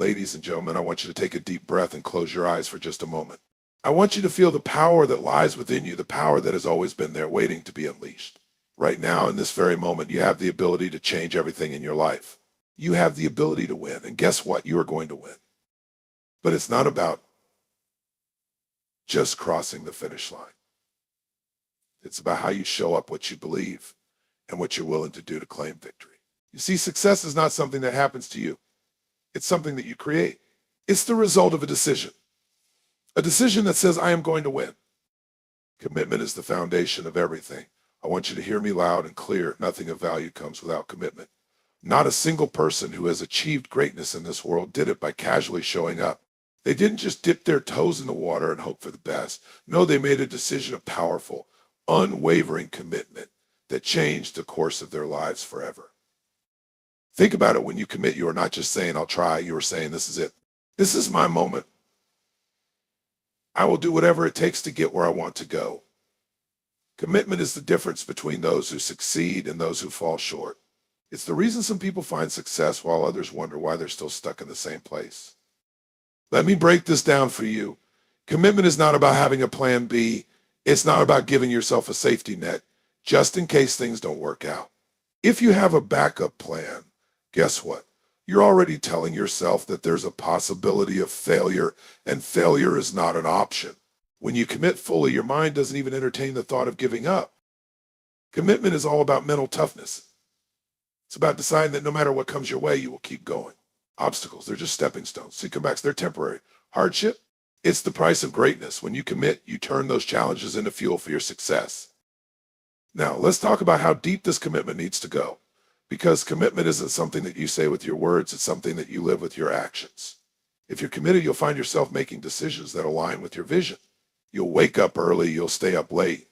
Ladies and gentlemen, I want you to take a deep breath and close your eyes for just a moment. I want you to feel the power that lies within you, the power that has always been there waiting to be unleashed. Right now, in this very moment, you have the ability to change everything in your life. You have the ability to win. And guess what? You are going to win. But it's not about just crossing the finish line. It's about how you show up, what you believe, and what you're willing to do to claim victory. You see, success is not something that happens to you. It's something that you create. It's the result of a decision that says, I am going to win. Commitment is the foundation of everything. I want you to hear me loud and clear. Nothing of value comes without commitment. Not a single person who has achieved greatness in this world did it by casually showing up. They didn't just dip their toes in the water and hope for the best. No, they made a decision of powerful, unwavering commitment that changed the course of their lives forever. Think about it. When you commit, you are not just saying, I'll try. You are saying, this is it. This is my moment. I will do whatever it takes to get where I want to go. Commitment is the difference between those who succeed and those who fall short. It's the reason some people find success while others wonder why they're still stuck in the same place. Let me break this down for you. Commitment is not about having a plan B. It's not about giving yourself a safety net just in case things don't work out. If you have a backup plan, guess what? You're already telling yourself that there's a possibility of failure, and failure is not an option. When you commit fully, your mind doesn't even entertain the thought of giving up. Commitment is all about mental toughness. It's about deciding that no matter what comes your way, you will keep going. Obstacles, they're just stepping stones. Setbacks, they're temporary. Hardship, it's the price of greatness. When you commit, you turn those challenges into fuel for your success. Now, let's talk about how deep this commitment needs to go. Because commitment isn't something that you say with your words, it's something that you live with your actions. If you're committed, you'll find yourself making decisions that align with your vision. You'll wake up early, you'll stay up late,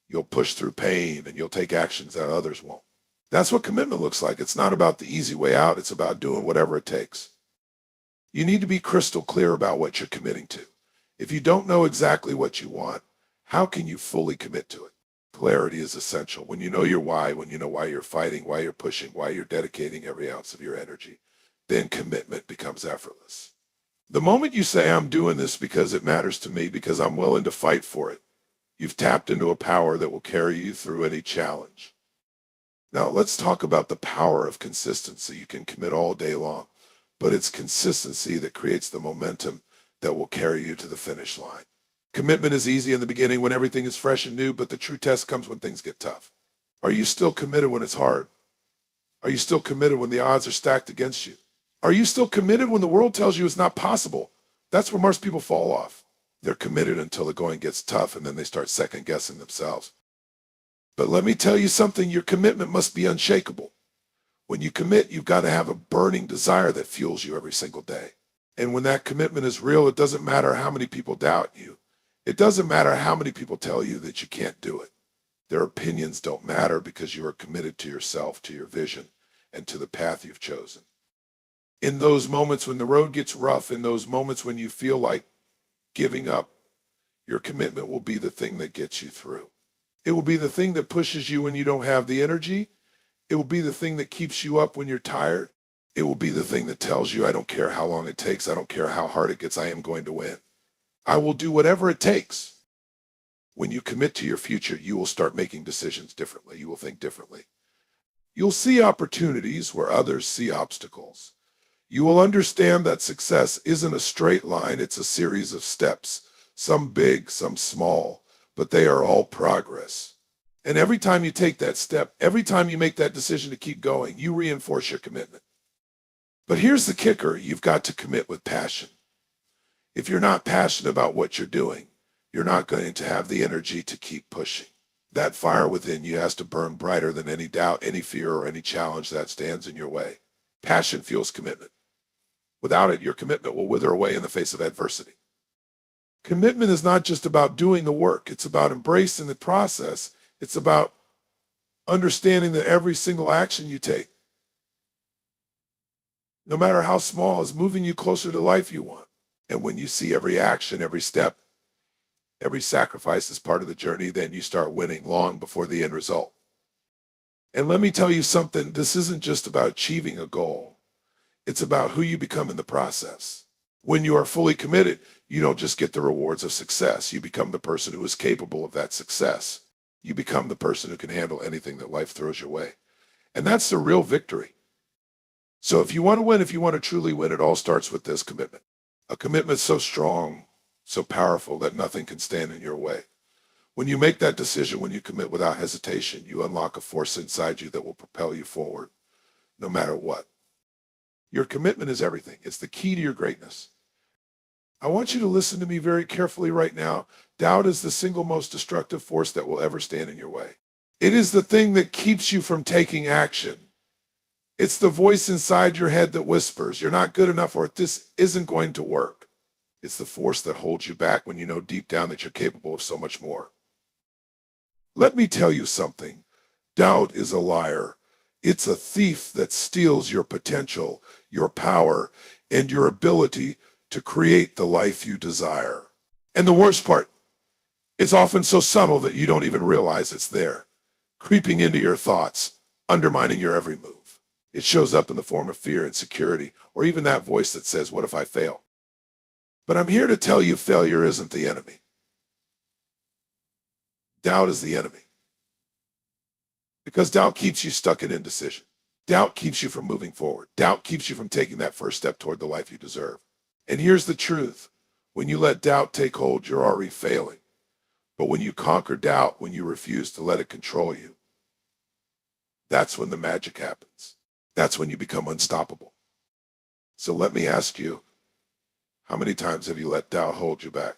you'll push through pain, and you'll take actions that others won't. That's what commitment looks like. It's not about the easy way out, it's about doing whatever it takes. You need to be crystal clear about what you're committing to. If you don't know exactly what you want, how can you fully commit to it? Clarity is essential. When you know your why, when you know why you're fighting, why you're pushing, why you're dedicating every ounce of your energy, then commitment becomes effortless. The moment you say, I'm doing this because it matters to me, because I'm willing to fight for it, you've tapped into a power that will carry you through any challenge. Now, let's talk about the power of consistency. You can commit all day long, but it's consistency that creates the momentum that will carry you to the finish line. Commitment is easy in the beginning when everything is fresh and new, but the true test comes when things get tough. Are you still committed when it's hard? Are you still committed when the odds are stacked against you? Are you still committed when the world tells you it's not possible? That's where most people fall off. They're committed until the going gets tough, and then they start second guessing themselves. But let me tell you something, your commitment must be unshakable. When you commit, you've got to have a burning desire that fuels you every single day. And when that commitment is real, it doesn't matter how many people doubt you. It doesn't matter how many people tell you that you can't do it. Their opinions don't matter because you are committed to yourself, to your vision, and to the path you've chosen. In those moments when the road gets rough, in those moments when you feel like giving up, your commitment will be the thing that gets you through. It will be the thing that pushes you when you don't have the energy. It will be the thing that keeps you up when you're tired. It will be the thing that tells you, I don't care how long it takes. I don't care how hard it gets. I am going to win. I will do whatever it takes. When you commit to your future, you will start making decisions differently. You will think differently. You'll see opportunities where others see obstacles. You will understand that success isn't a straight line. It's a series of steps, some big, some small, but they are all progress. And every time you take that step, every time you make that decision to keep going, you reinforce your commitment. But here's the kicker. You've got to commit with passion. If you're not passionate about what you're doing, you're not going to have the energy to keep pushing. That fire within you has to burn brighter than any doubt, any fear, or any challenge that stands in your way. Passion fuels commitment. Without it, your commitment will wither away in the face of adversity. Commitment is not just about doing the work. It's about embracing the process. It's about understanding that every single action you take, no matter how small, is moving you closer to the life you want. And when you see every action, every step, every sacrifice as part of the journey, then you start winning long before the end result. And let me tell you something, this isn't just about achieving a goal. It's about who you become in the process. When you are fully committed, you don't just get the rewards of success. You become the person who is capable of that success. You become the person who can handle anything that life throws your way. And that's the real victory. So if you want to win, if you want to truly win, it all starts with this commitment. A commitment so strong, so powerful that nothing can stand in your way. When you make that decision, when you commit without hesitation, you unlock a force inside you that will propel you forward, no matter what. Your commitment is everything. It's the key to your greatness. I want you to listen to me very carefully right now. Doubt is the single most destructive force that will ever stand in your way. It is the thing that keeps you from taking action. It's the voice inside your head that whispers, you're not good enough, or this isn't going to work. It's the force that holds you back when you know deep down that you're capable of so much more. Let me tell you something. Doubt is a liar. It's a thief that steals your potential, your power, and your ability to create the life you desire. And the worst part, it's often so subtle that you don't even realize it's there, creeping into your thoughts, undermining your every move. It shows up in the form of fear, insecurity, or even that voice that says, what if I fail? But I'm here to tell you failure isn't the enemy. Doubt is the enemy. Because doubt keeps you stuck in indecision. Doubt keeps you from moving forward. Doubt keeps you from taking that first step toward the life you deserve. And here's the truth. When you let doubt take hold, you're already failing. But when you conquer doubt, when you refuse to let it control you, that's when the magic happens. That's when you become unstoppable. So let me ask you, how many times have you let doubt hold you back?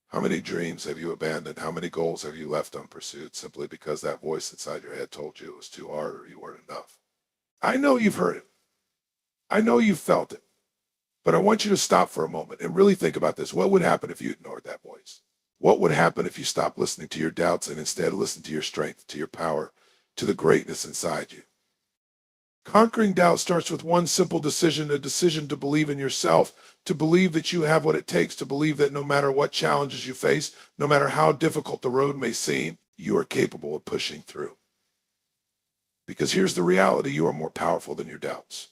How many dreams have you abandoned? How many goals have you left unpursued simply because that voice inside your head told you it was too hard or you weren't enough? I know you've heard it. I know you've felt it. But I want you to stop for a moment and really think about this. What would happen if you ignored that voice? What would happen if you stopped listening to your doubts and instead listened to your strength, to your power, to the greatness inside you? Conquering doubt starts with one simple decision, a decision to believe in yourself, to believe that you have what it takes, to believe that no matter what challenges you face, no matter how difficult the road may seem, you are capable of pushing through. Because here's the reality, you are more powerful than your doubts.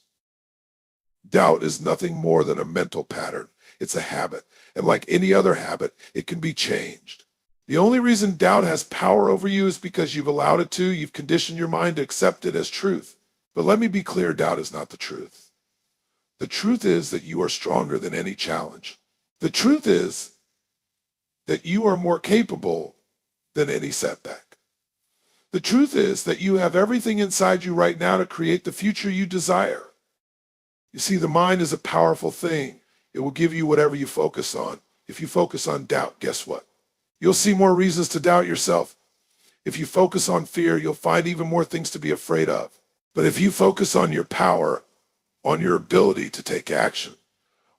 Doubt is nothing more than a mental pattern. It's a habit. And like any other habit, it can be changed. The only reason doubt has power over you is because you've allowed it to. You've conditioned your mind to accept it as truth. But let me be clear, doubt is not the truth. The truth is that you are stronger than any challenge. The truth is that you are more capable than any setback. The truth is that you have everything inside you right now to create the future you desire. You see, the mind is a powerful thing. It will give you whatever you focus on. If you focus on doubt, guess what? You'll see more reasons to doubt yourself. If you focus on fear, you'll find even more things to be afraid of. But if you focus on your power, on your ability to take action,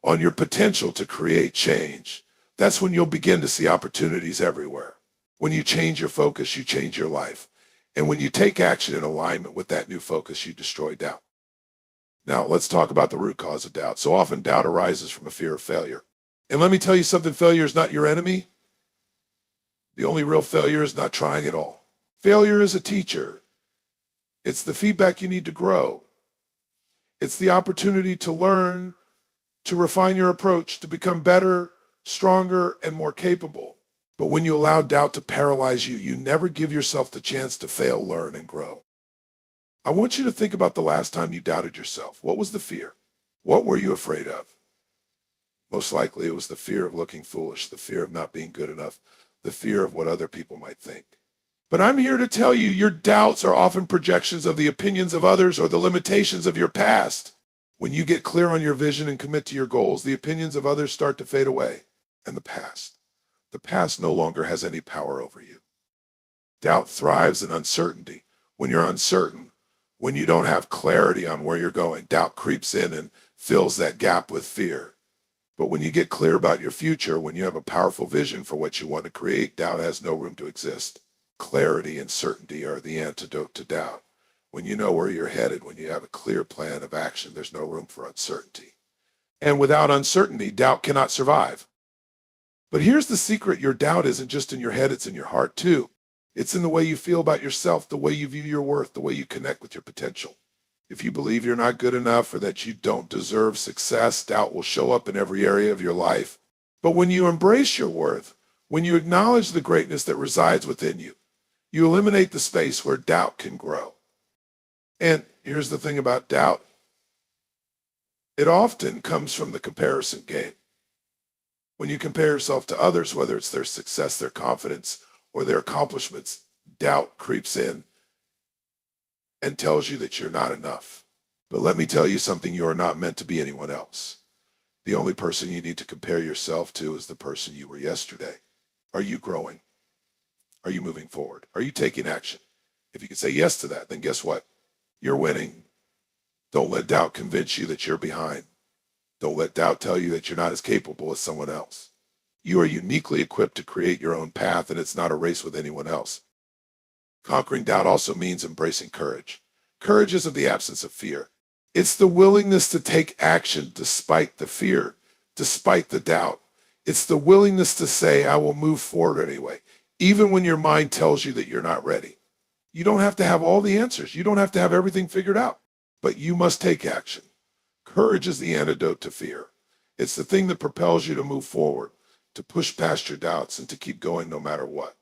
on your potential to create change, that's when you'll begin to see opportunities everywhere. When you change your focus, you change your life. And when you take action in alignment with that new focus, you destroy doubt. Now, let's talk about the root cause of doubt. So often doubt arises from a fear of failure. And let me tell you something, failure is not your enemy. The only real failure is not trying at all. Failure is a teacher. It's the feedback you need to grow. It's the opportunity to learn, to refine your approach, to become better, stronger, and more capable. But when you allow doubt to paralyze you, you never give yourself the chance to fail, learn, and grow. I want you to think about the last time you doubted yourself. What was the fear? What were you afraid of? Most likely it was the fear of looking foolish, the fear of not being good enough, the fear of what other people might think. But I'm here to tell you, your doubts are often projections of the opinions of others or the limitations of your past. When you get clear on your vision and commit to your goals, the opinions of others start to fade away. And the past no longer has any power over you. Doubt thrives in uncertainty. When you're uncertain, when you don't have clarity on where you're going, doubt creeps in and fills that gap with fear. But when you get clear about your future, when you have a powerful vision for what you want to create, doubt has no room to exist. Clarity and certainty are the antidote to doubt. When you know where you're headed, when you have a clear plan of action, there's no room for uncertainty. And without uncertainty, doubt cannot survive. But here's the secret. Your doubt isn't just in your head, it's in your heart too. It's in the way you feel about yourself, the way you view your worth, the way you connect with your potential. If you believe you're not good enough or that you don't deserve success, doubt will show up in every area of your life. But when you embrace your worth, when you acknowledge the greatness that resides within you, you eliminate the space where doubt can grow. And here's the thing about doubt. It often comes from the comparison game. When you compare yourself to others, whether it's their success, their confidence, or their accomplishments, doubt creeps in and tells you that you're not enough. But let me tell you something, you are not meant to be anyone else. The only person you need to compare yourself to is the person you were yesterday. Are you growing? Are you moving forward? Are you taking action? If you can say yes to that, then guess what? You're winning. Don't let doubt convince you that you're behind. Don't let doubt tell you that you're not as capable as someone else. You are uniquely equipped to create your own path, and it's not a race with anyone else. Conquering doubt also means embracing courage. Courage isn't the absence of fear. It's the willingness to take action despite the fear, despite the doubt. It's the willingness to say, I will move forward anyway, even when your mind tells you that you're not ready. You don't have to have all the answers. You don't have to have everything figured out, but you must take action. Courage is the antidote to fear. It's the thing that propels you to move forward, to push past your doubts, and to keep going no matter what.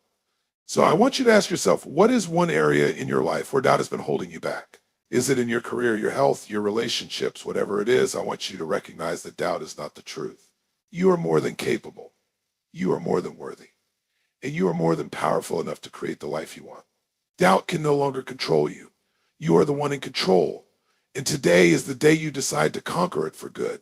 So I want you to ask yourself, what is one area in your life where doubt has been holding you back? Is it in your career, your health, your relationships, whatever it is? I want you to recognize that doubt is not the truth. You are more than capable. You are more than worthy. And you are more than powerful enough to create the life you want. Doubt can no longer control you. You are the one in control. And today is the day you decide to conquer it for good.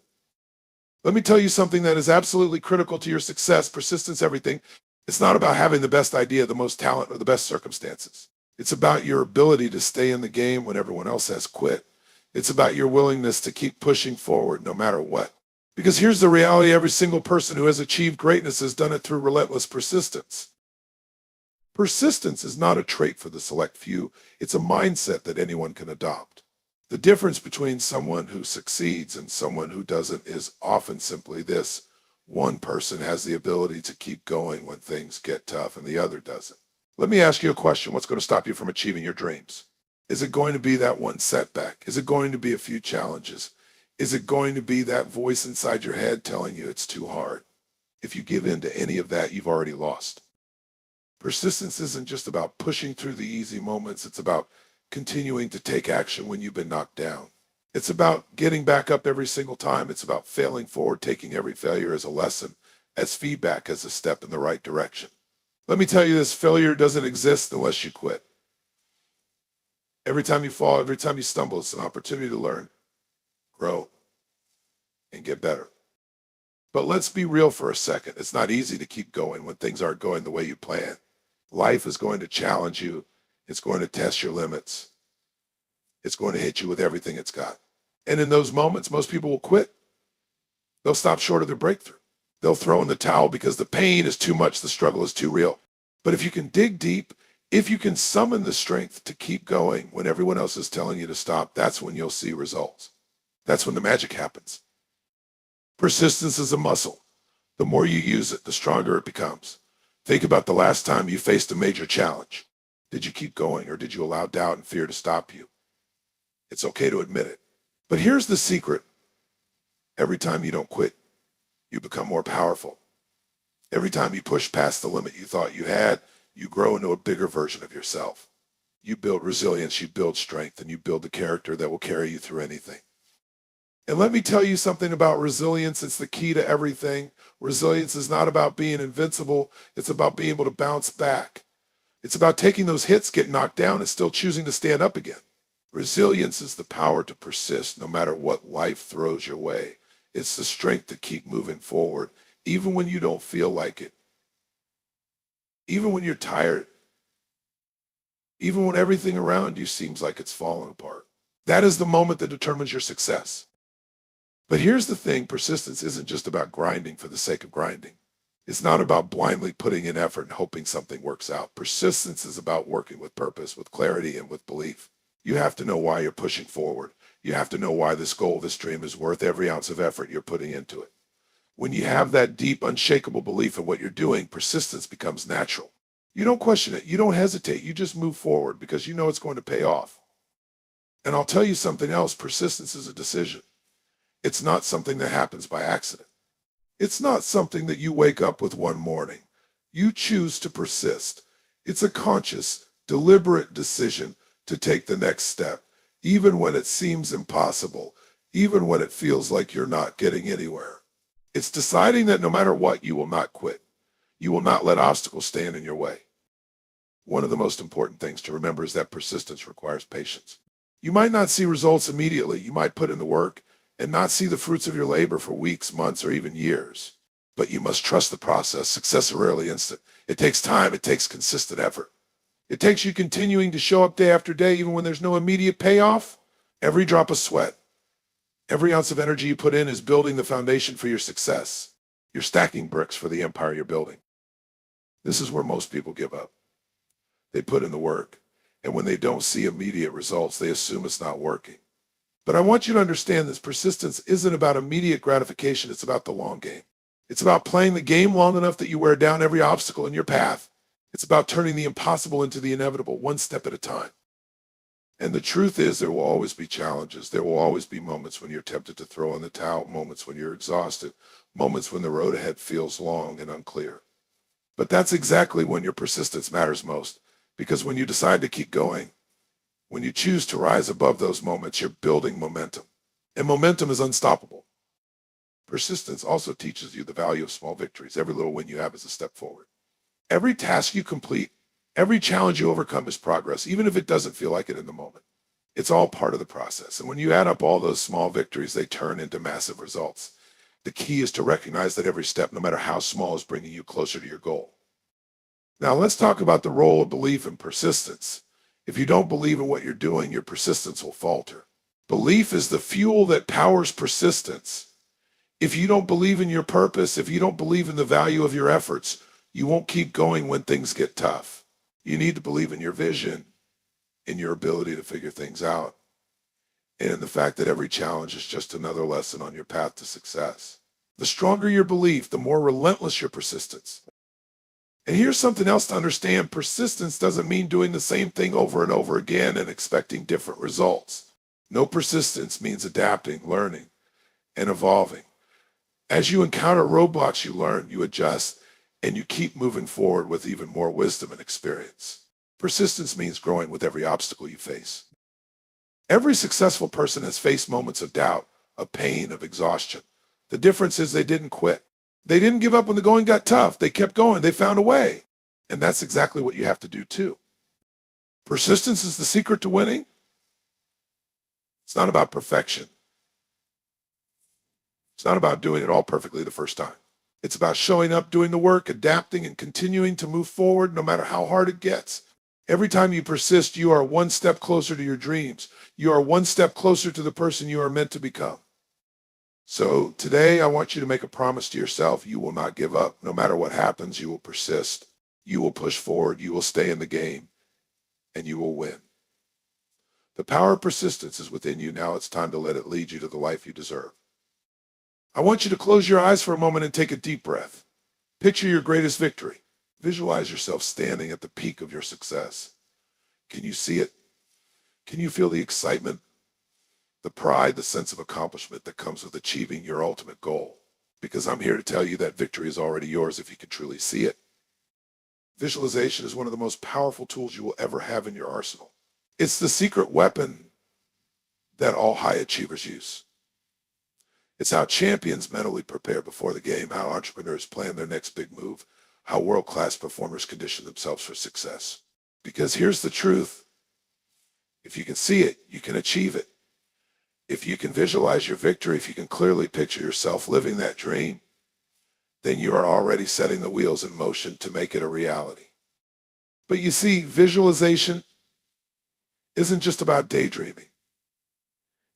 Let me tell you something that is absolutely critical to your success, persistence, everything. It's not about having the best idea, the most talent, or the best circumstances. It's about your ability to stay in the game when everyone else has quit. It's about your willingness to keep pushing forward no matter what. Because here's the reality, every single person who has achieved greatness has done it through relentless persistence. Persistence is not a trait for the select few. It's a mindset that anyone can adopt. The difference between someone who succeeds and someone who doesn't is often simply this. One person has the ability to keep going when things get tough and the other doesn't. Let me ask you a question. What's going to stop you from achieving your dreams? Is it going to be that one setback? Is it going to be a few challenges? Is it going to be that voice inside your head telling you it's too hard? If you give in to any of that, you've already lost. Persistence isn't just about pushing through the easy moments. It's about continuing to take action when you've been knocked down. It's about getting back up every single time. It's about failing forward, taking every failure as a lesson, as feedback, as a step in the right direction. Let me tell you this, failure doesn't exist unless you quit. Every time you fall, every time you stumble, it's an opportunity to learn, grow, and get better. But let's be real for a second. It's not easy to keep going when things aren't going the way you plan. Life is going to challenge you. It's going to test your limits. It's going to hit you with everything it's got. And in those moments, most people will quit. They'll stop short of their breakthrough. They'll throw in the towel because the pain is too much, the struggle is too real. But if you can dig deep, if you can summon the strength to keep going when everyone else is telling you to stop, that's when you'll see results. That's when the magic happens. Persistence is a muscle. The more you use it, the stronger it becomes. Think about the last time you faced a major challenge. Did you keep going, or did you allow doubt and fear to stop you? It's okay to admit it. But here's the secret. Every time you don't quit, you become more powerful. Every time you push past the limit you thought you had, you grow into a bigger version of yourself. You build resilience, you build strength, and you build the character that will carry you through anything. And let me tell you something about resilience. It's the key to everything. Resilience is not about being invincible. It's about being able to bounce back. It's about taking those hits, get knocked down, and still choosing to stand up again. Resilience is the power to persist no matter what life throws your way. It's the strength to keep moving forward, even when you don't feel like it. Even when you're tired. Even when everything around you seems like it's falling apart. That is the moment that determines your success. But here's the thing, persistence isn't just about grinding for the sake of grinding. It's not about blindly putting in effort and hoping something works out. Persistence is about working with purpose, with clarity, and with belief. You have to know why you're pushing forward. You have to know why this goal, this dream is worth every ounce of effort you're putting into it. When you have that deep, unshakable belief in what you're doing, persistence becomes natural. You don't question it. You don't hesitate. You just move forward because you know it's going to pay off. And I'll tell you something else. Persistence is a decision. It's not something that happens by accident. It's not something that you wake up with one morning. You choose to persist. It's a conscious, deliberate decision to take the next step, even when it seems impossible, even when it feels like you're not getting anywhere. It's deciding that no matter what, you will not quit. You will not let obstacles stand in your way. One of the most important things to remember is that persistence requires patience. You might not see results immediately. You might put in the work and not see the fruits of your labor for weeks, months, or even years. But you must trust the process. Success is rarely instant. It takes time. It takes consistent effort. It takes you continuing to show up day after day, even when there's no immediate payoff. Every drop of sweat, every ounce of energy you put in is building the foundation for your success. You're stacking bricks for the empire you're building. This is where most people give up. They put in the work, and when they don't see immediate results, they assume it's not working. But I want you to understand this. Persistence isn't about immediate gratification. It's about the long game. It's about playing the game long enough that you wear down every obstacle in your path. It's about turning the impossible into the inevitable, one step at a time. And the truth is, there will always be challenges. There will always be moments when you're tempted to throw in the towel, moments when you're exhausted, moments when the road ahead feels long and unclear. But that's exactly when your persistence matters most, because when you decide to keep going, when you choose to rise above those moments, you're building momentum. And momentum is unstoppable. Persistence also teaches you the value of small victories. Every little win you have is a step forward. Every task you complete, every challenge you overcome is progress, even if it doesn't feel like it in the moment. It's all part of the process. And when you add up all those small victories, they turn into massive results. The key is to recognize that every step, no matter how small, is bringing you closer to your goal. Now, let's talk about the role of belief and persistence. If you don't believe in what you're doing, your persistence will falter. Belief is the fuel that powers persistence. If you don't believe in your purpose, if you don't believe in the value of your efforts, you won't keep going when things get tough. You need to believe in your vision, in your ability to figure things out, and in the fact that every challenge is just another lesson on your path to success. The stronger your belief, the more relentless your persistence. And here's something else to understand. Persistence doesn't mean doing the same thing over and over again and expecting different results. No, persistence means adapting, learning, and evolving. As you encounter roadblocks, you learn, you adjust, and you keep moving forward with even more wisdom and experience. Persistence means growing with every obstacle you face. Every successful person has faced moments of doubt, of pain, of exhaustion. The difference is they didn't quit. They didn't give up when the going got tough. They kept going. They found a way. And that's exactly what you have to do too. Persistence is the secret to winning. It's not about perfection. It's not about doing it all perfectly the first time. It's about showing up, doing the work, adapting, and continuing to move forward no matter how hard it gets. Every time you persist, you are one step closer to your dreams. You are one step closer to the person you are meant to become. So today, I want you to make a promise to yourself. You will not give up. No matter what happens, you will persist. You will push forward. You will stay in the game, and you will win. The power of persistence is within you. Now it's time to let it lead you to the life you deserve. I want you to close your eyes for a moment and take a deep breath. Picture your greatest victory. Visualize yourself standing at the peak of your success. Can you see it? Can you feel the excitement, the pride, the sense of accomplishment that comes with achieving your ultimate goal? Because I'm here to tell you that victory is already yours if you can truly see it. Visualization is one of the most powerful tools you will ever have in your arsenal. It's the secret weapon that all high achievers use. It's how champions mentally prepare before the game, how entrepreneurs plan their next big move, how world-class performers condition themselves for success. Because here's the truth. If you can see it, you can achieve it. If you can visualize your victory, if you can clearly picture yourself living that dream, then you are already setting the wheels in motion to make it a reality. But you see, visualization isn't just about daydreaming.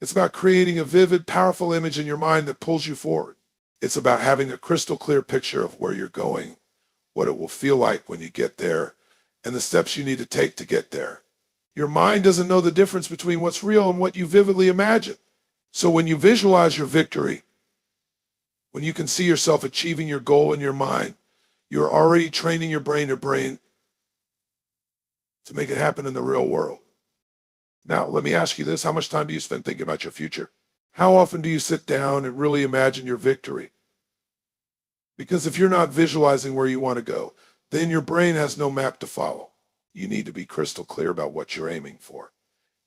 It's about creating a vivid, powerful image in your mind that pulls you forward. It's about having a crystal clear picture of where you're going, what it will feel like when you get there, and the steps you need to take to get there. Your mind doesn't know the difference between what's real and what you vividly imagine. So when you visualize your victory, when you can see yourself achieving your goal in your mind, you're already training your brain to make it happen in the real world. Now, let me ask you this. How much time do you spend thinking about your future? How often do you sit down and really imagine your victory? Because if you're not visualizing where you want to go, then your brain has no map to follow. You need to be crystal clear about what you're aiming for.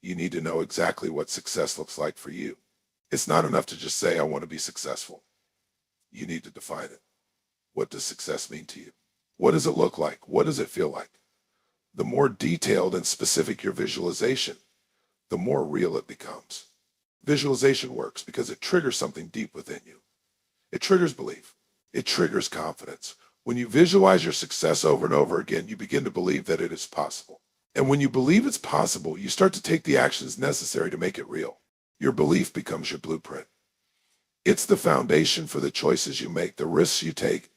You need to know exactly what success looks like for you. It's not enough to just say, I want to be successful. You need to define it. What does success mean to you? What does it look like? What does it feel like? The more detailed and specific your visualization, the more real it becomes. Visualization works because it triggers something deep within you. It triggers belief. It triggers confidence. When you visualize your success over and over again, you begin to believe that it is possible. And when you believe it's possible, you start to take the actions necessary to make it real. Your belief becomes your blueprint. It's the foundation for the choices you make, the risks you take,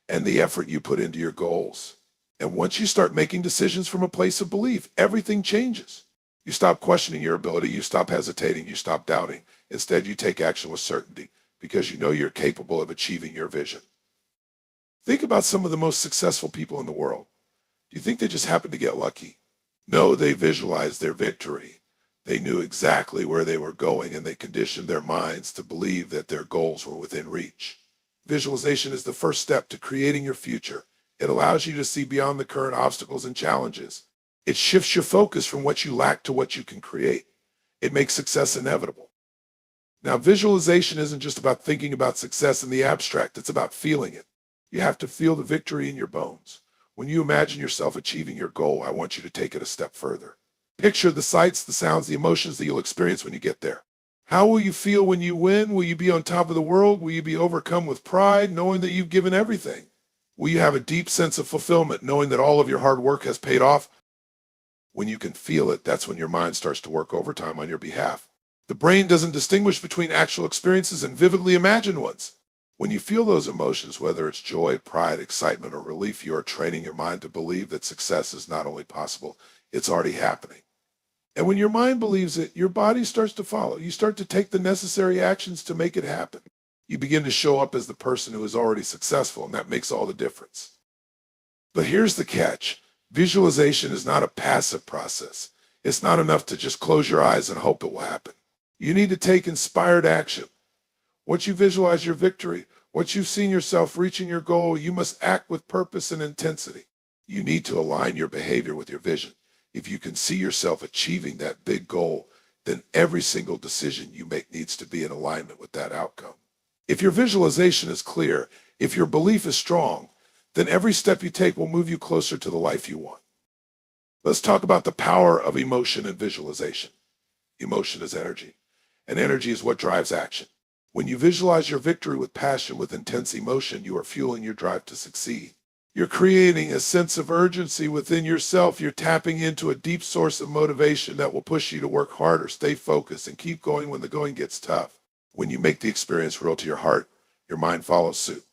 and the effort you put into your goals. And once you start making decisions from a place of belief, everything changes. You stop questioning your ability, you stop hesitating, you stop doubting. Instead, you take action with certainty because you know you're capable of achieving your vision. Think about some of the most successful people in the world. Do you think they just happened to get lucky? No, they visualized their victory. They knew exactly where they were going, and they conditioned their minds to believe that their goals were within reach. Visualization is the first step to creating your future. It allows you to see beyond the current obstacles and challenges. It shifts your focus from what you lack to what you can create. It makes success inevitable. Now, visualization isn't just about thinking about success in the abstract. It's about feeling it. You have to feel the victory in your bones. When you imagine yourself achieving your goal, I want you to take it a step further. Picture the sights, the sounds, the emotions that you'll experience when you get there. How will you feel when you win? Will you be on top of the world? Will you be overcome with pride, knowing that you've given everything? Will you have a deep sense of fulfillment, knowing that all of your hard work has paid off? When you can feel it, that's when your mind starts to work overtime on your behalf. The brain doesn't distinguish between actual experiences and vividly imagined ones. When you feel those emotions, whether it's joy, pride, excitement, or relief, you are training your mind to believe that success is not only possible, it's already happening. And when your mind believes it, your body starts to follow. You start to take the necessary actions to make it happen. You begin to show up as the person who is already successful, and that makes all the difference. But here's the catch. Visualization is not a passive process. It's not enough to just close your eyes and hope it will happen. You need to take inspired action. Once you visualize your victory, once you've seen yourself reaching your goal, you must act with purpose and intensity. You need to align your behavior with your vision. If you can see yourself achieving that big goal, then every single decision you make needs to be in alignment with that outcome. If your visualization is clear, if your belief is strong, then every step you take will move you closer to the life you want. Let's talk about the power of emotion and visualization. Emotion is energy, and energy is what drives action. When you visualize your victory with passion, with intense emotion, you are fueling your drive to succeed. You're creating a sense of urgency within yourself. You're tapping into a deep source of motivation that will push you to work harder, stay focused, and keep going when the going gets tough. When you make the experience real to your heart, your mind follows suit.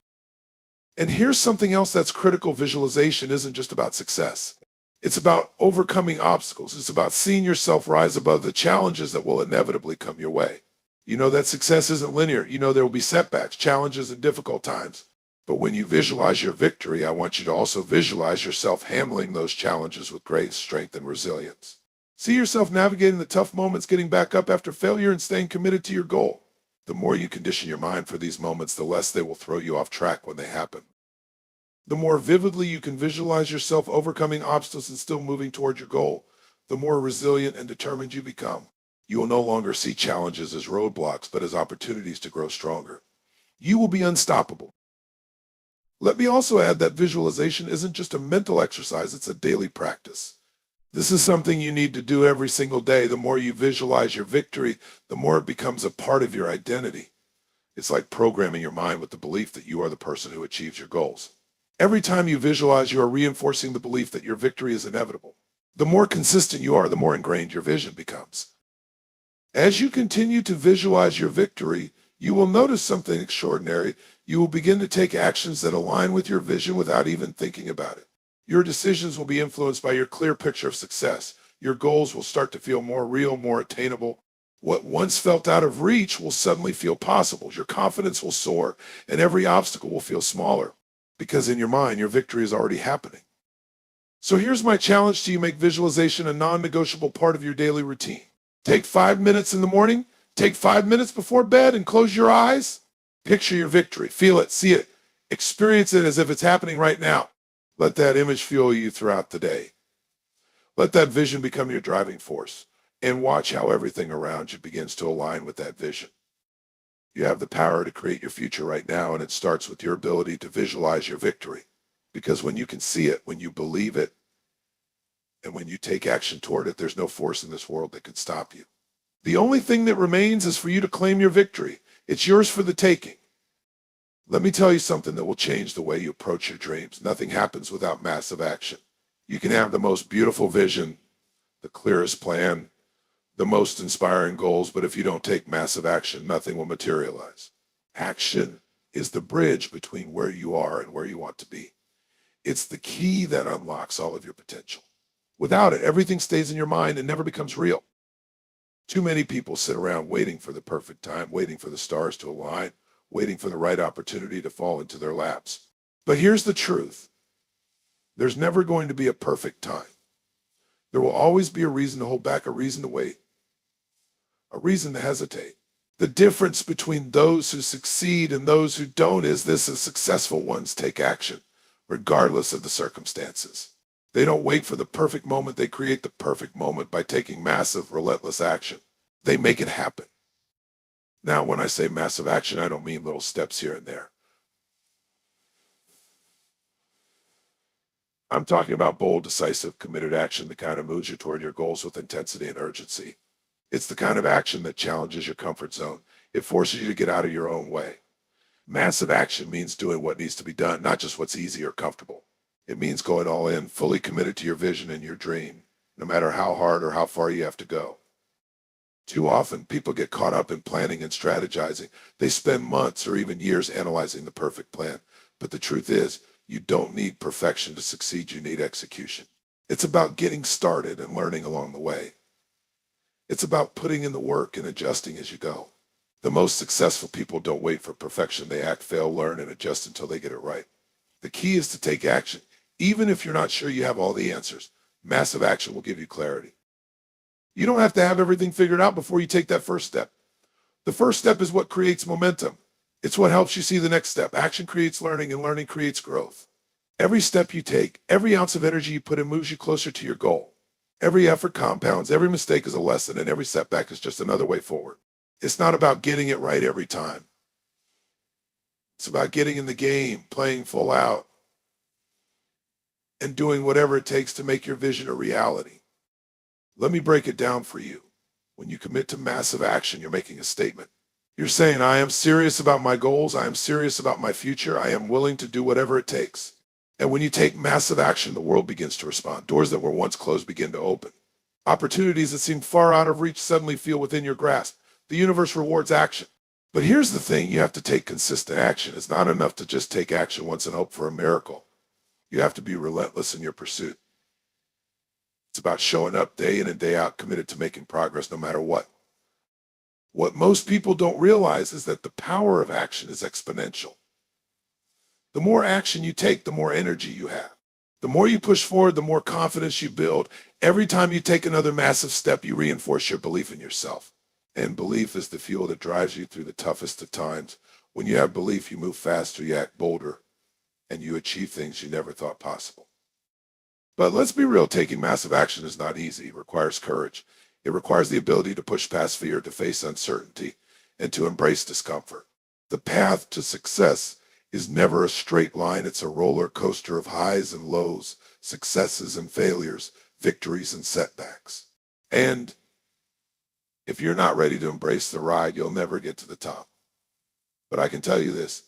And here's something else that's critical. Visualization isn't just about success. It's about overcoming obstacles. It's about seeing yourself rise above the challenges that will inevitably come your way. You know that success isn't linear. You know there will be setbacks, challenges, and difficult times. But when you visualize your victory, I want you to also visualize yourself handling those challenges with grace, strength, and resilience. See yourself navigating the tough moments, getting back up after failure, and staying committed to your goal. The more you condition your mind for these moments, the less they will throw you off track when they happen. The more vividly you can visualize yourself overcoming obstacles and still moving toward your goal, the more resilient and determined you become. You will no longer see challenges as roadblocks, but as opportunities to grow stronger. You will be unstoppable. Let me also add that visualization isn't just a mental exercise, it's a daily practice. This is something you need to do every single day. The more you visualize your victory, the more it becomes a part of your identity. It's like programming your mind with the belief that you are the person who achieves your goals. Every time you visualize, you are reinforcing the belief that your victory is inevitable. The more consistent you are, the more ingrained your vision becomes. As you continue to visualize your victory, you will notice something extraordinary. You will begin to take actions that align with your vision without even thinking about it. Your decisions will be influenced by your clear picture of success. Your goals will start to feel more real, more attainable. What once felt out of reach will suddenly feel possible. Your confidence will soar, and every obstacle will feel smaller, because in your mind, your victory is already happening. So here's my challenge to you: make visualization a non-negotiable part of your daily routine. Take 5 minutes in the morning, take 5 minutes before bed and close your eyes. Picture your victory, feel it, see it, experience it as if it's happening right now. Let that image fuel you throughout the day. Let that vision become your driving force and watch how everything around you begins to align with that vision. You have the power to create your future right now, and it starts with your ability to visualize your victory. Because when you can see it, when you believe it, and when you take action toward it, there's no force in this world that could stop you. The only thing that remains is for you to claim your victory. It's yours for the taking. Let me tell you something that will change the way you approach your dreams. Nothing happens without massive action. You can have the most beautiful vision, the clearest plan, the most inspiring goals, but if you don't take massive action, nothing will materialize. Action is the bridge between where you are and where you want to be. It's the key that unlocks all of your potential. Without it, everything stays in your mind and never becomes real. Too many people sit around waiting for the perfect time, waiting for the stars to align, waiting for the right opportunity to fall into their laps. But here's the truth. There's never going to be a perfect time. There will always be a reason to hold back, a reason to wait, a reason to hesitate. The difference between those who succeed and those who don't is this: the successful ones take action, regardless of the circumstances. They don't wait for the perfect moment. They create the perfect moment by taking massive, relentless action. They make it happen. Now, when I say massive action, I don't mean little steps here and there. I'm talking about bold, decisive, committed action, the kind of moves you toward your goals with intensity and urgency. It's the kind of action that challenges your comfort zone. It forces you to get out of your own way. Massive action means doing what needs to be done, not just what's easy or comfortable. It means going all in, fully committed to your vision and your dream, no matter how hard or how far you have to go. Too often, people get caught up in planning and strategizing. They spend months or even years analyzing the perfect plan. But the truth is, you don't need perfection to succeed. You need execution. It's about getting started and learning along the way. It's about putting in the work and adjusting as you go. The most successful people don't wait for perfection. They act, fail, learn, and adjust until they get it right. The key is to take action. Even if you're not sure you have all the answers, massive action will give you clarity. You don't have to have everything figured out before you take that first step. The first step is what creates momentum. It's what helps you see the next step. Action creates learning, and learning creates growth. Every step you take, every ounce of energy you put in moves you closer to your goal. Every effort compounds, every mistake is a lesson, and every setback is just another way forward. It's not about getting it right every time. It's about getting in the game, playing full out, and doing whatever it takes to make your vision a reality. Let me break it down for you. When you commit to massive action, you're making a statement. You're saying, I am serious about my goals. I am serious about my future. I am willing to do whatever it takes. And when you take massive action, the world begins to respond. Doors that were once closed begin to open. Opportunities that seemed far out of reach suddenly feel within your grasp. The universe rewards action. But here's the thing, you have to take consistent action. It's not enough to just take action once and hope for a miracle. You have to be relentless in your pursuit. It's about showing up day in and day out, committed to making progress no matter what. What most people don't realize is that the power of action is exponential. The more action you take, the more energy you have. The more you push forward, the more confidence you build. Every time you take another massive step, you reinforce your belief in yourself. And belief is the fuel that drives you through the toughest of times. When you have belief, you move faster, you act bolder, and you achieve things you never thought possible. But let's be real, taking massive action is not easy. It requires courage. It requires the ability to push past fear, to face uncertainty, and to embrace discomfort. The path to success is never a straight line. It's a roller coaster of highs and lows, successes and failures, victories and setbacks. And if you're not ready to embrace the ride, you'll never get to the top. But I can tell you this,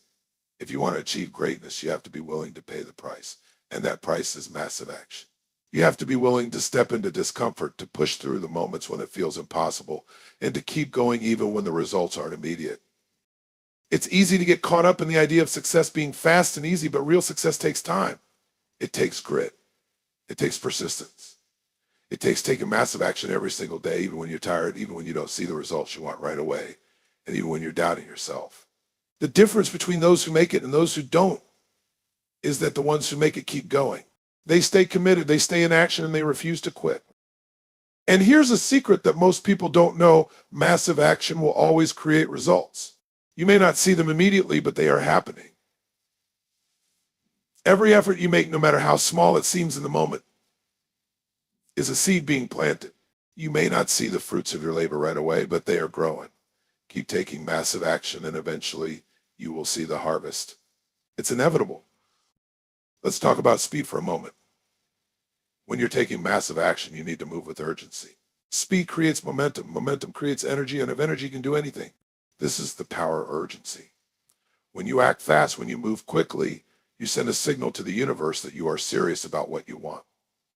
if you want to achieve greatness, you have to be willing to pay the price. And that price is massive action. You have to be willing to step into discomfort, to push through the moments when it feels impossible, and to keep going even when the results aren't immediate. It's easy to get caught up in the idea of success being fast and easy, but real success takes time. It takes grit. It takes persistence. It takes taking massive action every single day, even when you're tired, even when you don't see the results you want right away, and even when you're doubting yourself. The difference between those who make it and those who don't is that the ones who make it keep going. They stay committed, they stay in action, and they refuse to quit. And here's a secret that most people don't know: massive action will always create results. You may not see them immediately, but they are happening. Every effort you make, no matter how small it seems in the moment, is a seed being planted. You may not see the fruits of your labor right away, but they are growing. Keep taking massive action, and eventually you will see the harvest. It's inevitable. Let's talk about speed for a moment. When you're taking massive action, you need to move with urgency. Speed creates momentum. Momentum creates energy, and if energy can do anything, this is the power of urgency. When you act fast, when you move quickly, you send a signal to the universe that you are serious about what you want.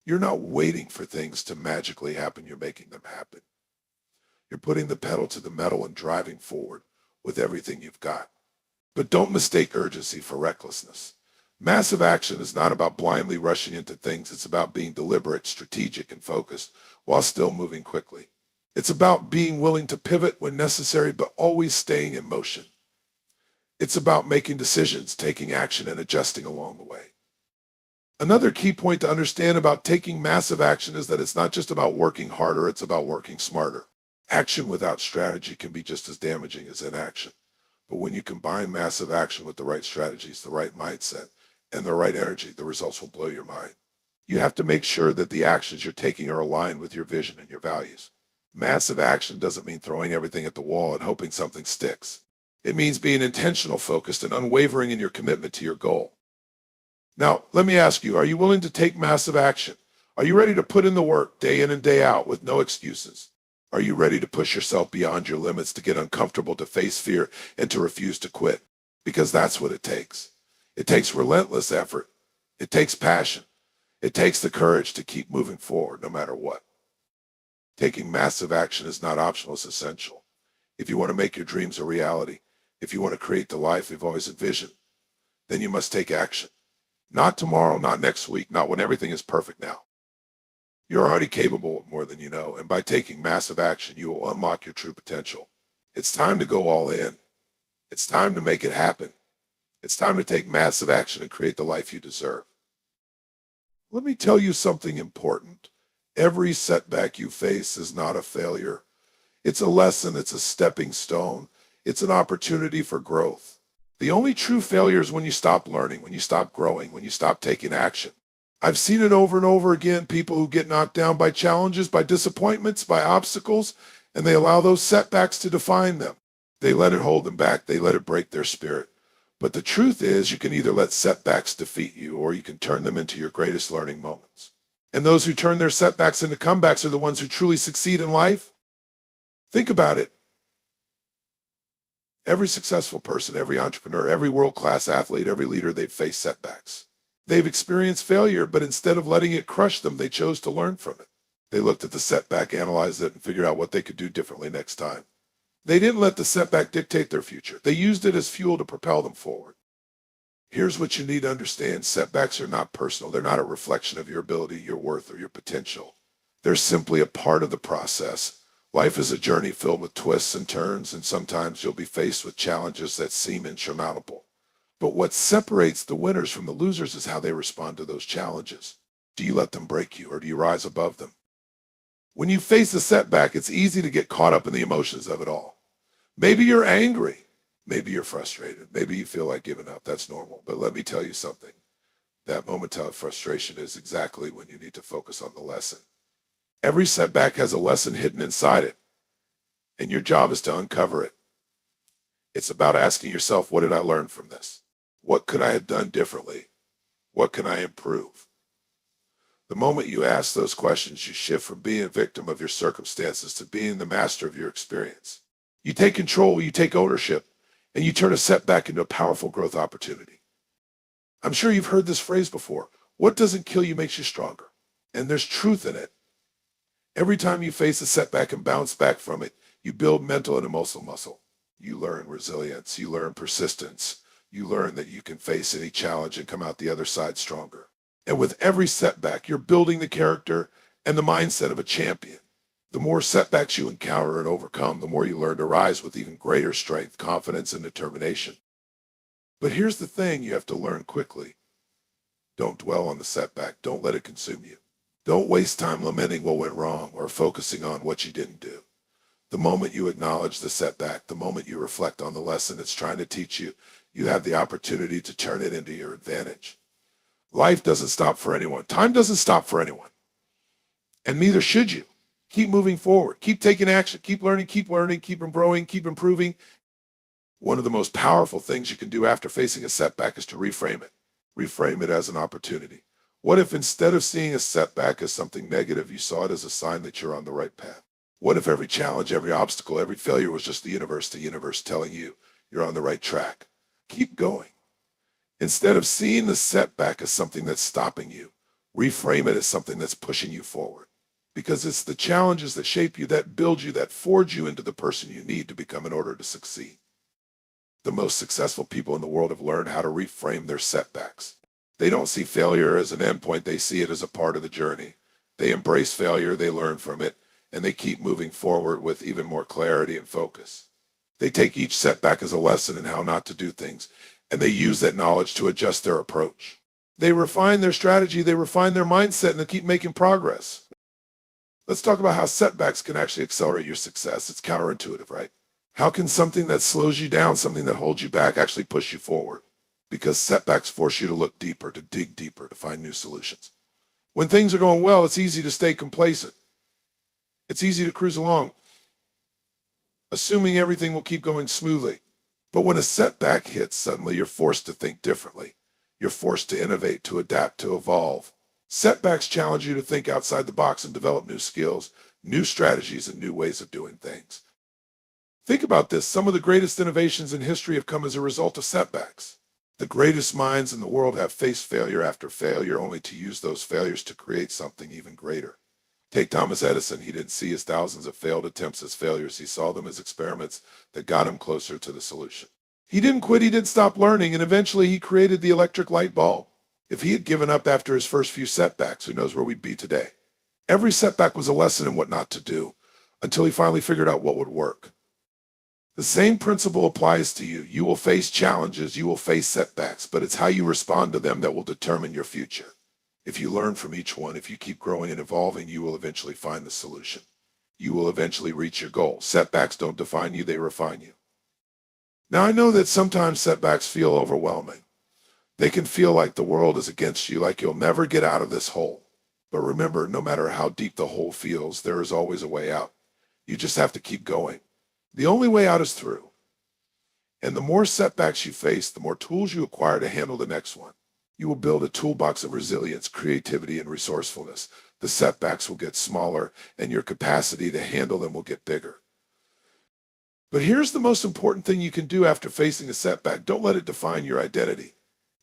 You're not waiting for things to magically happen. You're making them happen. You're putting the pedal to the metal and driving forward with everything you've got. But don't mistake urgency for recklessness. Massive action is not about blindly rushing into things. It's about being deliberate, strategic, and focused while still moving quickly. It's about being willing to pivot when necessary, but always staying in motion. It's about making decisions, taking action, and adjusting along the way. Another key point to understand about taking massive action is that it's not just about working harder, it's about working smarter. Action without strategy can be just as damaging as inaction. But when you combine massive action with the right strategies, the right mindset, and the right energy, the results will blow your mind. You have to make sure that the actions you're taking are aligned with your vision and your values. Massive action doesn't mean throwing everything at the wall and hoping something sticks. It means being intentional, focused, and unwavering in your commitment to your goal. Now, let me ask you, are you willing to take massive action? Are you ready to put in the work day in and day out with no excuses? Are you ready to push yourself beyond your limits, to get uncomfortable, to face fear, and to refuse to quit? Because that's what it takes. It takes relentless effort. It takes passion. It takes the courage to keep moving forward no matter what. Taking massive action is not optional, it's essential. If you want to make your dreams a reality, if you want to create the life you've always envisioned, then you must take action. Not tomorrow, not next week, not when everything is perfect now. You're already capable of more than you know, and by taking massive action, you will unlock your true potential. It's time to go all in. It's time to make it happen. It's time to take massive action and create the life you deserve. Let me tell you something important. Every setback you face is not a failure. It's a lesson, it's a stepping stone. It's an opportunity for growth. The only true failure is when you stop learning, when you stop growing, when you stop taking action. I've seen it over and over again, people who get knocked down by challenges, by disappointments, by obstacles, and they allow those setbacks to define them. They let it hold them back. They let it break their spirit. But the truth is, you can either let setbacks defeat you, or you can turn them into your greatest learning moments. And those who turn their setbacks into comebacks are the ones who truly succeed in life. Think about it. Every successful person, every entrepreneur, every world-class athlete, every leader, they've faced setbacks. They've experienced failure, but instead of letting it crush them, they chose to learn from it. They looked at the setback, analyzed it, and figured out what they could do differently next time. They didn't let the setback dictate their future. They used it as fuel to propel them forward. Here's what you need to understand. Setbacks are not personal. They're not a reflection of your ability, your worth, or your potential. They're simply a part of the process. Life is a journey filled with twists and turns, and sometimes you'll be faced with challenges that seem insurmountable. But what separates the winners from the losers is how they respond to those challenges. Do you let them break you, or do you rise above them? When you face a setback, it's easy to get caught up in the emotions of it all. Maybe you're angry. Maybe you're frustrated. Maybe you feel like giving up. That's normal. But let me tell you something. That momentary frustration is exactly when you need to focus on the lesson. Every setback has a lesson hidden inside it, and your job is to uncover it. It's about asking yourself, what did I learn from this? What could I have done differently? What can I improve? The moment you ask those questions, you shift from being a victim of your circumstances to being the master of your experience. You take control, you take ownership, and you turn a setback into a powerful growth opportunity. I'm sure you've heard this phrase before. What doesn't kill you makes you stronger. And there's truth in it. Every time you face a setback and bounce back from it, you build mental and emotional muscle. You learn resilience. You learn persistence. You learn that you can face any challenge and come out the other side stronger. And with every setback, you're building the character and the mindset of a champion. The more setbacks you encounter and overcome, the more you learn to rise with even greater strength, confidence, and determination. But here's the thing you have to learn quickly. Don't dwell on the setback. Don't let it consume you. Don't waste time lamenting what went wrong or focusing on what you didn't do. The moment you acknowledge the setback, the moment you reflect on the lesson it's trying to teach you, you have the opportunity to turn it into your advantage. Life doesn't stop for anyone. Time doesn't stop for anyone. And neither should you. Keep moving forward. Keep taking action. Keep learning, keep growing, keep improving. One of the most powerful things you can do after facing a setback is to reframe it. Reframe it as an opportunity. What if instead of seeing a setback as something negative, you saw it as a sign that you're on the right path? What if every challenge, every obstacle, every failure was just the universe telling you you're on the right track? Keep going. Instead of seeing the setback as something that's stopping you, reframe it as something that's pushing you forward. Because it's the challenges that shape you, that build you, that forge you into the person you need to become in order to succeed. The most successful people in the world have learned how to reframe their setbacks. They don't see failure as an endpoint, they see it as a part of the journey. They embrace failure, they learn from it, and they keep moving forward with even more clarity and focus. They take each setback as a lesson in how not to do things, and they use that knowledge to adjust their approach. They refine their strategy, they refine their mindset, and they keep making progress. Let's talk about how setbacks can actually accelerate your success. It's counterintuitive, right? How can something that slows you down, something that holds you back, actually push you forward? Because setbacks force you to look deeper, to dig deeper, to find new solutions. When things are going well, it's easy to stay complacent. It's easy to cruise along, assuming everything will keep going smoothly. But when a setback hits, suddenly you're forced to think differently. You're forced to innovate, to adapt, to evolve. Setbacks challenge you to think outside the box and develop new skills, new strategies, and new ways of doing things. Think about this. Some of the greatest innovations in history have come as a result of setbacks. The greatest minds in the world have faced failure after failure, only to use those failures to create something even greater. Take Thomas Edison. He didn't see his thousands of failed attempts as failures. He saw them as experiments that got him closer to the solution. He didn't quit. He didn't stop learning, and eventually he created the electric light bulb. If he had given up after his first few setbacks, who knows where we'd be today? Every setback was a lesson in what not to do, until he finally figured out what would work. The same principle applies to you. You will face challenges, you will face setbacks, but it's how you respond to them that will determine your future. If you learn from each one, if you keep growing and evolving, you will eventually find the solution. You will eventually reach your goal. Setbacks don't define you, they refine you. Now, I know that sometimes setbacks feel overwhelming. They can feel like the world is against you, like you'll never get out of this hole. But remember, no matter how deep the hole feels, there is always a way out. You just have to keep going. The only way out is through. And the more setbacks you face, the more tools you acquire to handle the next one. You will build a toolbox of resilience, creativity, and resourcefulness. The setbacks will get smaller, and your capacity to handle them will get bigger. But here's the most important thing you can do after facing a setback. Don't let it define your identity.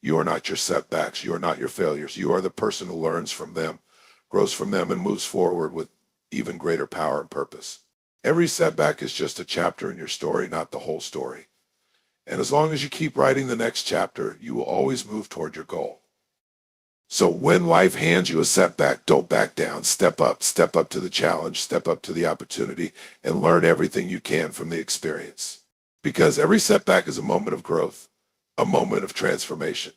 You are not your setbacks. You are not your failures. You are the person who learns from them, grows from them, and moves forward with even greater power and purpose. Every setback is just a chapter in your story, not the whole story. And as long as you keep writing the next chapter, you will always move toward your goal. So when life hands you a setback, don't back down. Step up to the challenge, step up to the opportunity, and learn everything you can from the experience. Because every setback is a moment of growth, a moment of transformation.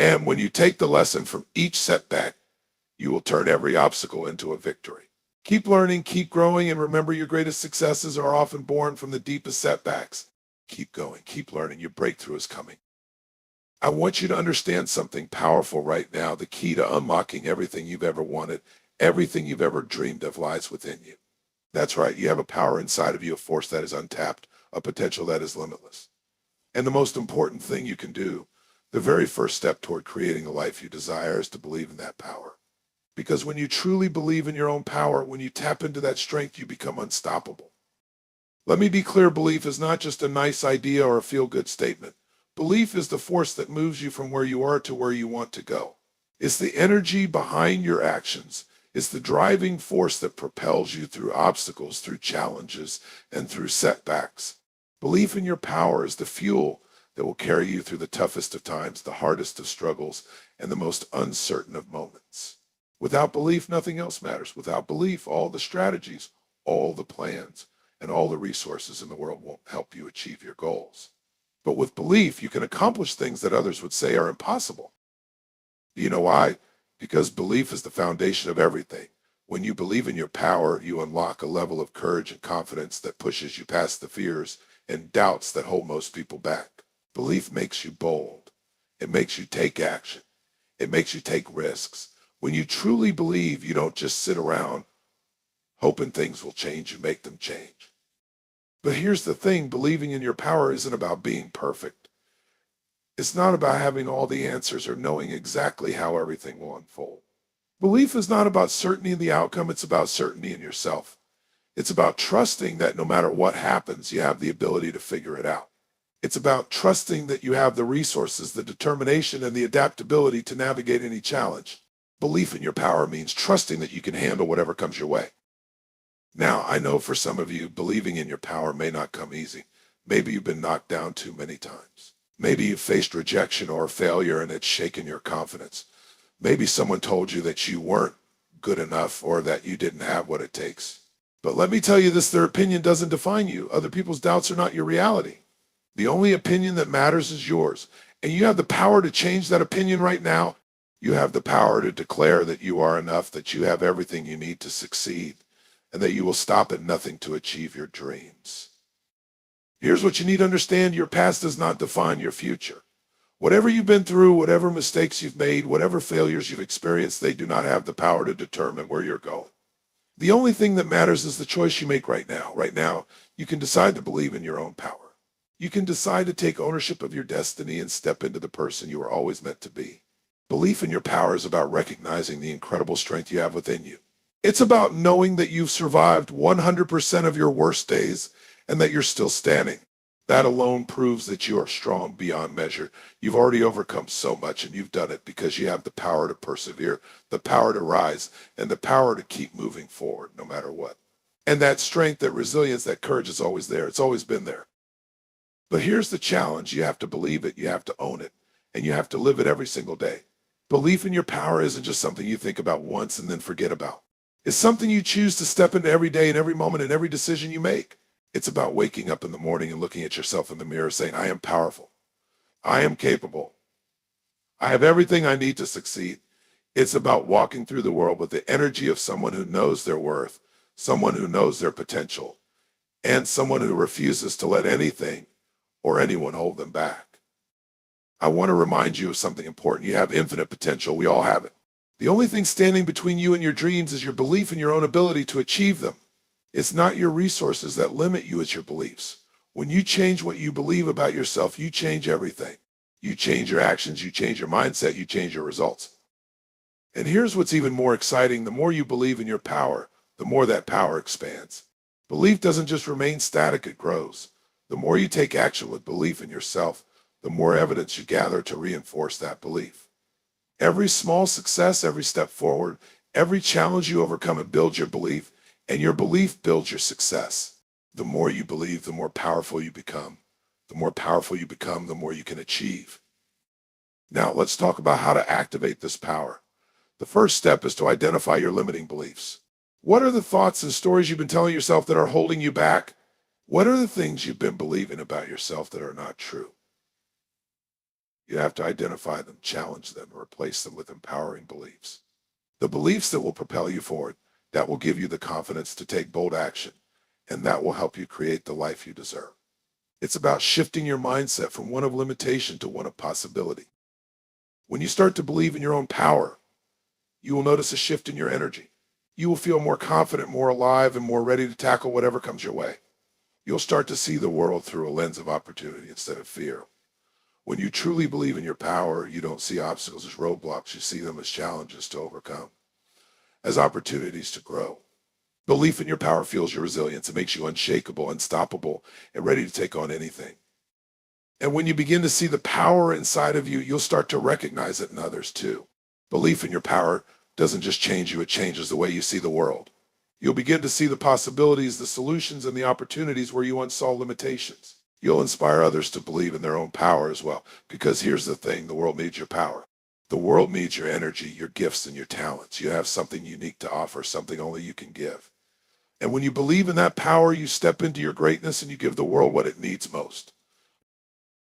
And when you take the lesson from each setback, you will turn every obstacle into a victory. Keep learning, keep growing, and remember your greatest successes are often born from the deepest setbacks. Keep going, keep learning. Your breakthrough is coming. I want you to understand something powerful right now. The key to unlocking everything you've ever wanted, everything you've ever dreamed of lies within you. That's right. You have a power inside of you, a force that is untapped, a potential that is limitless. And the most important thing you can do, the very first step toward creating the life you desire, is to believe in that power. Because when you truly believe in your own power, when you tap into that strength, you become unstoppable. Let me be clear, belief is not just a nice idea or a feel-good statement. Belief is the force that moves you from where you are to where you want to go. It's the energy behind your actions. It's the driving force that propels you through obstacles, through challenges, and through setbacks. Belief in your power is the fuel that will carry you through the toughest of times, the hardest of struggles, and the most uncertain of moments. Without belief, nothing else matters. Without belief, all the strategies, all the plans, and all the resources in the world won't help you achieve your goals. But with belief, you can accomplish things that others would say are impossible. Do you know why? because belief is the foundation of everything. When you believe in your power, you unlock a level of courage and confidence that pushes you past the fears and doubts that hold most people back. Belief makes you bold. It makes you take action. It makes you take risks. When you truly believe, you don't just sit around hoping things will change, you make them change. But here's the thing, believing in your power isn't about being perfect. It's not about having all the answers or knowing exactly how everything will unfold. Belief is not about certainty in the outcome, it's about certainty in yourself. It's about trusting that no matter what happens, you have the ability to figure it out. It's about trusting that you have the resources, the determination, and the adaptability to navigate any challenge. Belief in your power means trusting that you can handle whatever comes your way. Now, I know for some of you, believing in your power may not come easy. Maybe you've been knocked down too many times. Maybe you've faced rejection or failure and it's shaken your confidence. Maybe someone told you that you weren't good enough or that you didn't have what it takes. But let me tell you this, their opinion doesn't define you. Other people's doubts are not your reality. The only opinion that matters is yours. And you have the power to change that opinion right now. You have the power to declare that you are enough, that you have everything you need to succeed, and that you will stop at nothing to achieve your dreams. Here's what you need to understand. Your past does not define your future. Whatever you've been through, whatever mistakes you've made, whatever failures you've experienced, they do not have the power to determine where you're going. The only thing that matters is the choice you make right now. Right now, you can decide to believe in your own power. You can decide to take ownership of your destiny and step into the person you were always meant to be. Belief in your power is about recognizing the incredible strength you have within you. It's about knowing that you've survived 100% of your worst days and that you're still standing. That alone proves that you are strong beyond measure. You've already overcome so much, and you've done it because you have the power to persevere, the power to rise, and the power to keep moving forward no matter what. And that strength, that resilience, that courage is always there. It's always been there. But here's the challenge. You have to believe it, you have to own it, and you have to live it every single day. Belief in your power isn't just something you think about once and then forget about. It's something you choose to step into every day and every moment and every decision you make. It's about waking up in the morning and looking at yourself in the mirror saying, I am powerful. I am capable. I have everything I need to succeed. It's about walking through the world with the energy of someone who knows their worth, someone who knows their potential, and someone who refuses to let anything or anyone hold them back. I want to remind you of something important. You have infinite potential. We all have it. The only thing standing between you and your dreams is your belief in your own ability to achieve them. It's not your resources that limit you, it's your beliefs. When you change what you believe about yourself, you change everything. You change your actions, you change your mindset, you change your results. And here's what's even more exciting. The more you believe in your power, the more that power expands. Belief doesn't just remain static, it grows. The more you take action with belief in yourself, the more evidence you gather to reinforce that belief. Every small success, every step forward, every challenge you overcome, it builds your belief. And your belief builds your success. The more you believe, the more powerful you become. The more powerful you become, the more you can achieve. Now, let's talk about how to activate this power. The first step is to identify your limiting beliefs. What are the thoughts and stories you've been telling yourself that are holding you back? What are the things you've been believing about yourself that are not true? You have to identify them, challenge them, and replace them with empowering beliefs. The beliefs that will propel you forward, that will give you the confidence to take bold action, and that will help you create the life you deserve. It's about shifting your mindset from one of limitation to one of possibility. When you start to believe in your own power, you will notice a shift in your energy. You will feel more confident, more alive, and more ready to tackle whatever comes your way. You'll start to see the world through a lens of opportunity instead of fear. When you truly believe in your power, you don't see obstacles as roadblocks, you see them as challenges to overcome, as opportunities to grow. Belief in your power fuels your resilience. It makes you unshakable, unstoppable, and ready to take on anything. And when you begin to see the power inside of you, you'll start to recognize it in others too. Belief in your power doesn't just change you, it changes the way you see the world. You'll begin to see the possibilities, the solutions, and the opportunities where you once saw limitations. You'll inspire others to believe in their own power as well, because here's the thing, the world needs your power. The world needs your energy, your gifts, and your talents. You have something unique to offer, something only you can give. And when you believe in that power, you step into your greatness and you give the world what it needs most.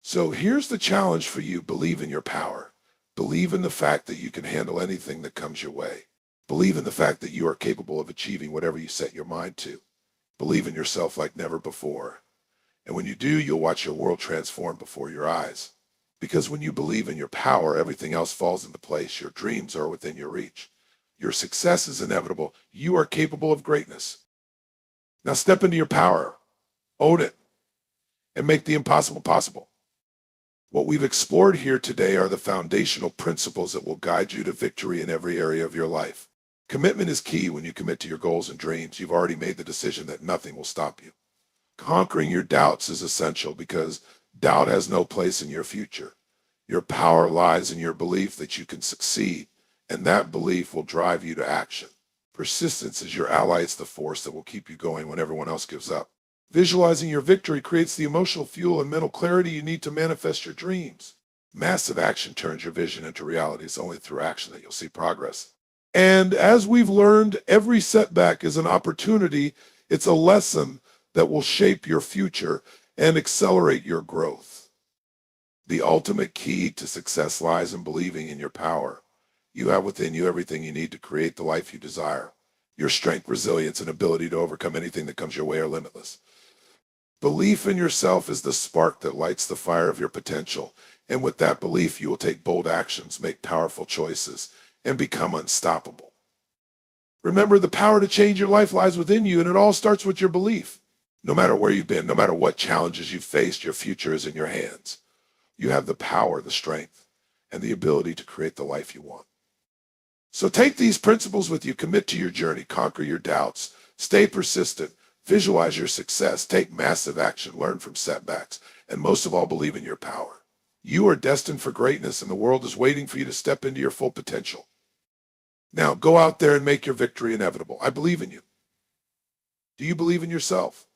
So here's the challenge for you. Believe in your power. Believe in the fact that you can handle anything that comes your way. Believe in the fact that you are capable of achieving whatever you set your mind to. Believe in yourself like never before. And when you do, you'll watch your world transform before your eyes. Because when you believe in your power, everything else falls into place. Your dreams are within your reach. Your success is inevitable. You are capable of greatness. Now step into your power, own it, and make the impossible possible. What we've explored here today are the foundational principles that will guide you to victory in every area of your life. Commitment is key. When you commit to your goals and dreams, you've already made the decision that nothing will stop you. Conquering your doubts is essential because doubt has no place in your future. Your power lies in your belief that you can succeed, and that belief will drive you to action. Persistence is your ally. It's the force that will keep you going when everyone else gives up. Visualizing your victory creates the emotional fuel and mental clarity you need to manifest your dreams. Massive action turns your vision into reality. It's only through action that you'll see progress. And as we've learned, every setback is an opportunity. It's a lesson that will shape your future and accelerate your growth. The ultimate key to success lies in believing in your power. You have within you everything you need to create the life you desire. Your strength, resilience, and ability to overcome anything that comes your way are limitless. Belief in yourself is the spark that lights the fire of your potential. And with that belief, you will take bold actions, make powerful choices, and become unstoppable. Remember, the power to change your life lies within you, and it all starts with your belief. No matter where you've been, no matter what challenges you've faced, your future is in your hands. You have the power, the strength, and the ability to create the life you want. So take these principles with you, commit to your journey, conquer your doubts, stay persistent, visualize your success, take massive action, learn from setbacks, and most of all, believe in your power. You are destined for greatness, and the world is waiting for you to step into your full potential. Now, go out there and make your victory inevitable. I believe in you. Do you believe in yourself?